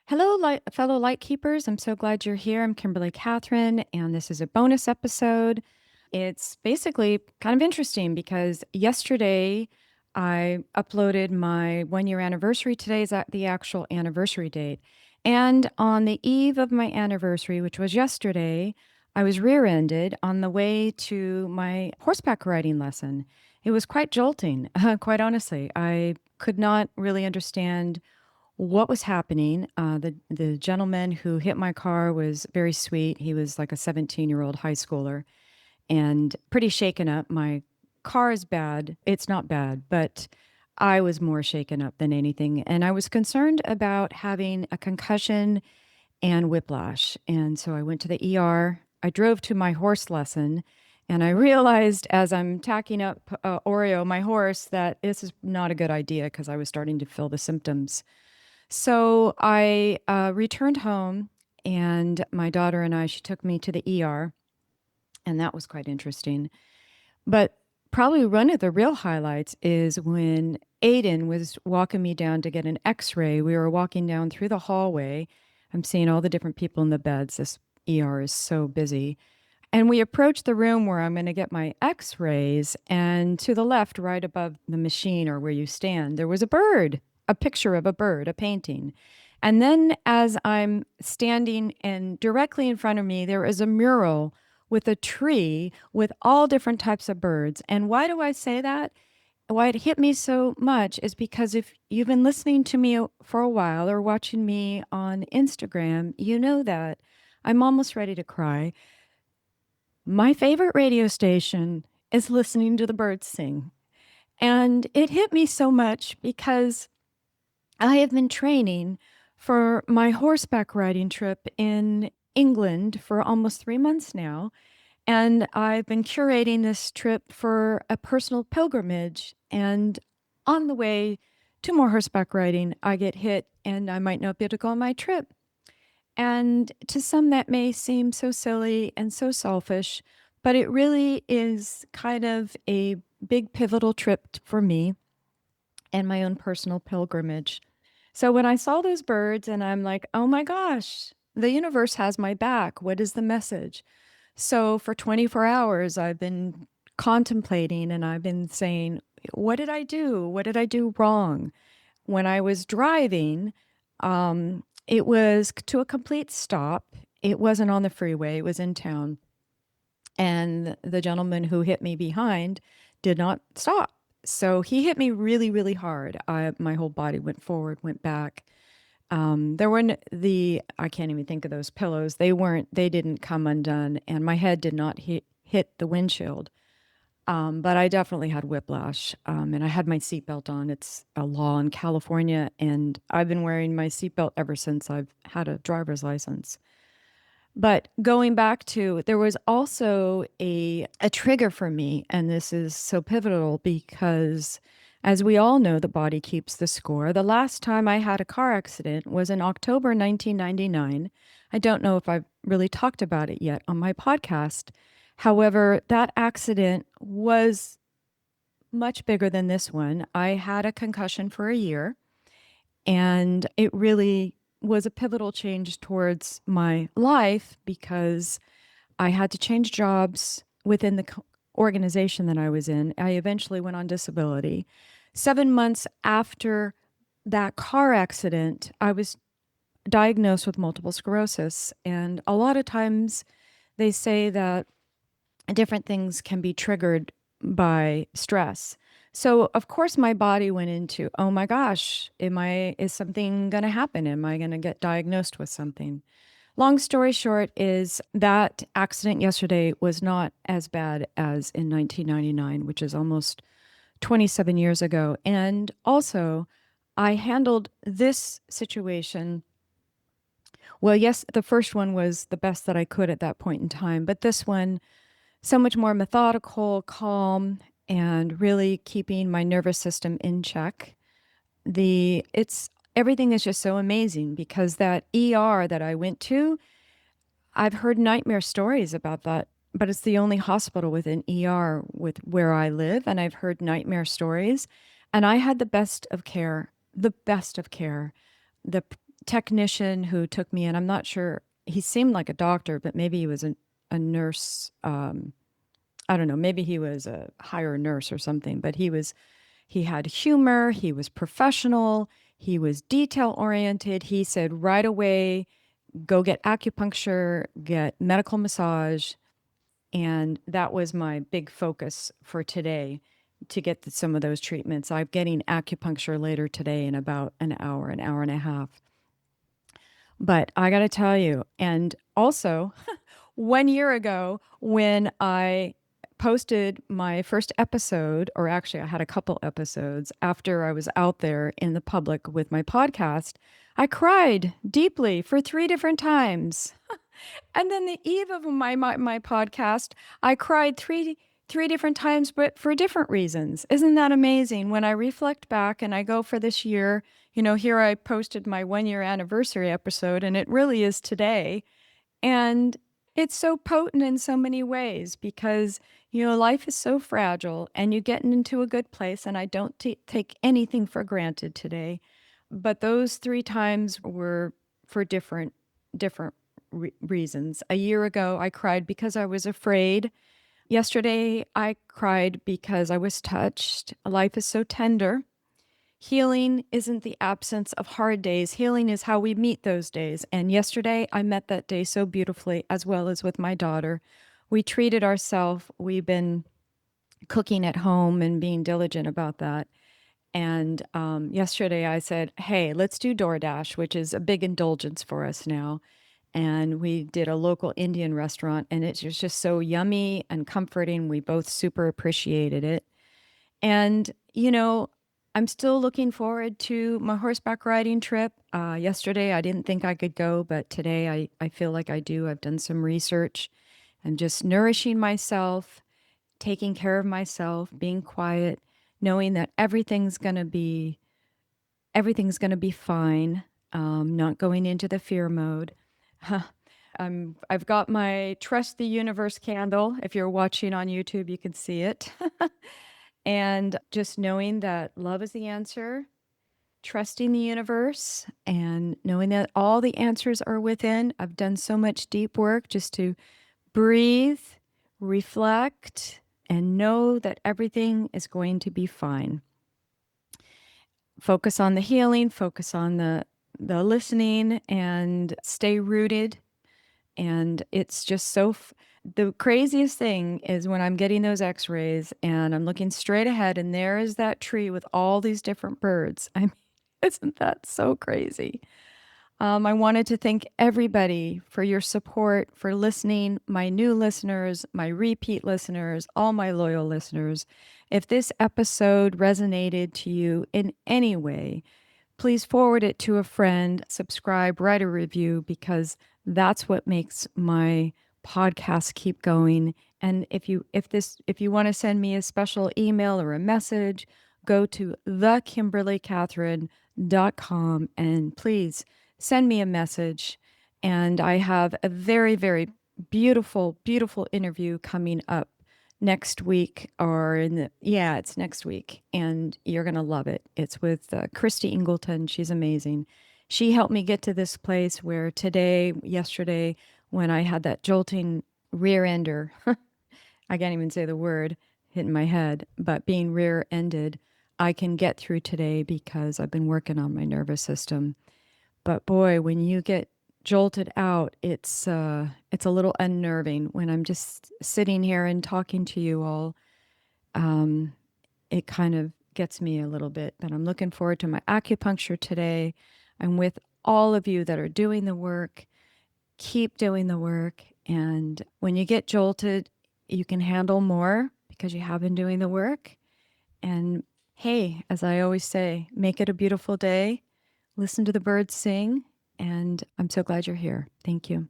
Hello, fellow Lightkeepers. I'm so glad you're here. I'm Kimberly Katherine, and this is a bonus episode. It's basically kind of interesting because yesterday I uploaded my 1 year anniversary. Today is the actual anniversary date. And on the eve of my anniversary, which was yesterday, I was rear ended on the way to my horseback riding lesson. It was quite jolting, quite honestly. I could not really understand what was happening. The gentleman who hit my car was very sweet. He was like a 17-year-old high schooler and pretty shaken up. My car is bad. It's not bad, but I was more shaken up than anything. And I was concerned about having a concussion and whiplash. And so I went to the ER. I drove to my horse lesson. And I realized as I'm tacking up Oreo, my horse, that this is not a good idea because I was starting to feel the symptoms. So I returned home, and my daughter and I, she took me to the ER, and that was quite interesting. But probably one of the real highlights is when Aiden was walking me down to get an x-ray. We were walking down through the hallway. I'm seeing all the different people in the beds. This ER is so busy. And we approached the room where I'm going to get my x-rays. And to the left, right above the machine or where you stand, there was a bird, a picture of a bird, a painting. And then as I'm standing and directly in front of me, there is a mural with a tree with all different types of birds. And why do I say that? Why it hit me so much is because if you've been listening to me for a while or watching me on Instagram, you know that I'm almost ready to cry. My favorite radio station is listening to the birds sing. And it hit me so much because I have been training for my horseback riding trip in England for almost 3 months now. And I've been curating this trip for a personal pilgrimage. And on the way to more horseback riding, I get hit and I might not be able to go on my trip. And to some, that may seem so silly and so selfish, but it really is kind of a big pivotal trip for me and my own personal pilgrimage. So when I saw those birds and I'm like, oh my gosh, the universe has my back. What is the message? So for 24 hours, I've been contemplating and I've been saying, what did I do? What did I do wrong? When I was driving, it was to a complete stop. It wasn't on the freeway, it was in town. And the gentleman who hit me behind did not stop. So he hit me really, really hard. My whole body went forward, went back. There weren't I can't even think of those pillows. They didn't come undone, and my head did not hit the windshield. But I definitely had whiplash, and I had my seatbelt on. It's a law in California, and I've been wearing my seatbelt ever since I've had a driver's license. But going back to, there was also a trigger for me, and this is so pivotal because, as we all know, the body keeps the score. The last time I had a car accident was in October 1999. I don't know if I've really talked about it yet on my podcast. However, that accident was much bigger than this one. I had a concussion for a year, and it really was a pivotal change towards my life because I had to change jobs within the organization that I was in. I eventually went on disability. 7 months after that car accident, I was diagnosed with multiple sclerosis. And a lot of times they say that different things can be triggered by stress. So of course my body went into, oh my gosh, is something going to happen? Am I going to get diagnosed with something? Long story short is that accident yesterday was not as bad as in 1999, which is almost 27 years ago. And also, I handled this situation. Well, yes, the first one was the best that I could at that point in time, but this one, so much more methodical, calm, and really keeping my nervous system in check. It's everything is just so amazing because that ER that I went to, I've heard nightmare stories about that, but it's the only hospital with an ER with where I live, and I've heard nightmare stories, and I had the best of care, the best of care. The technician who took me in, I'm not sure, he seemed like a doctor, but maybe he was a nurse. I don't know, maybe he was a higher nurse or something, but he had humor, he was professional, he was detail oriented. He said right away, go get acupuncture, get medical massage. And that was my big focus for today, to get some of those treatments. I'm getting acupuncture later today in about an hour and a half. But I got to tell you, and also 1 year ago, when I posted my first episode, or actually, I had a couple episodes after I was out there in the public with my podcast, I cried deeply for 3 different times. And then the eve of my podcast, I cried three different times, but for different reasons. Isn't that amazing? When I reflect back and I go for this year, here I posted my 1 year anniversary episode, and it really is today. And it's so potent in so many ways because, life is so fragile and you get into a good place. And I don't take anything for granted today. But those 3 times were for different reasons. A year ago, I cried because I was afraid. Yesterday, I cried because I was touched. Life is so tender. Healing isn't the absence of hard days. Healing is how we meet those days. And yesterday, I met that day so beautifully, as well as with my daughter. We treated ourselves. We've been cooking at home and being diligent about that. And yesterday, I said, hey, let's do DoorDash, which is a big indulgence for us now. And we did a local Indian restaurant, and it was just so yummy and comforting. We both super appreciated it. And, I'm still looking forward to my horseback riding trip. Yesterday, I didn't think I could go, but today I feel like I do. I've done some research. I'm just nourishing myself, taking care of myself, being quiet, knowing that everything's gonna be fine. Not going into the fear mode. I've got my Trust the Universe candle. If you're watching on YouTube, you can see it. And just knowing that love is the answer, trusting the universe, and knowing that all the answers are within. I've done so much deep work just to breathe, reflect, and know that everything is going to be fine. Focus on the healing, focus on the listening, and stay rooted. And it's just the craziest thing is when I'm getting those x-rays and I'm looking straight ahead, and there is that tree with all these different birds. I mean, isn't that so crazy? I wanted to thank everybody for your support, for listening, my new listeners, my repeat listeners, all my loyal listeners. If this episode resonated to you in any way, please forward it to a friend, subscribe, write a review, because that's what makes my podcast keep going. And if you want to send me a special email or a message, go to thekimberlykatherine.com and please send me a message. And I have a very, very beautiful, beautiful interview coming up next week, or it's next week, and you're going to love it. It's with Christy Ingleton. She's amazing. She helped me get to this place where yesterday, when I had that jolting rear ender, I can't even say the word, hitting my head, but being rear ended, I can get through today because I've been working on my nervous system. But boy, when you get jolted out, it's a little unnerving. When I'm just sitting here and talking to you all, it kind of gets me a little bit. But I'm looking forward to my acupuncture today. I'm with all of you that are doing the work. Keep doing the work. And when you get jolted, you can handle more because you have been doing the work. And hey, as I always say, make it a beautiful day. Listen to the birds sing. And I'm so glad you're here. Thank you.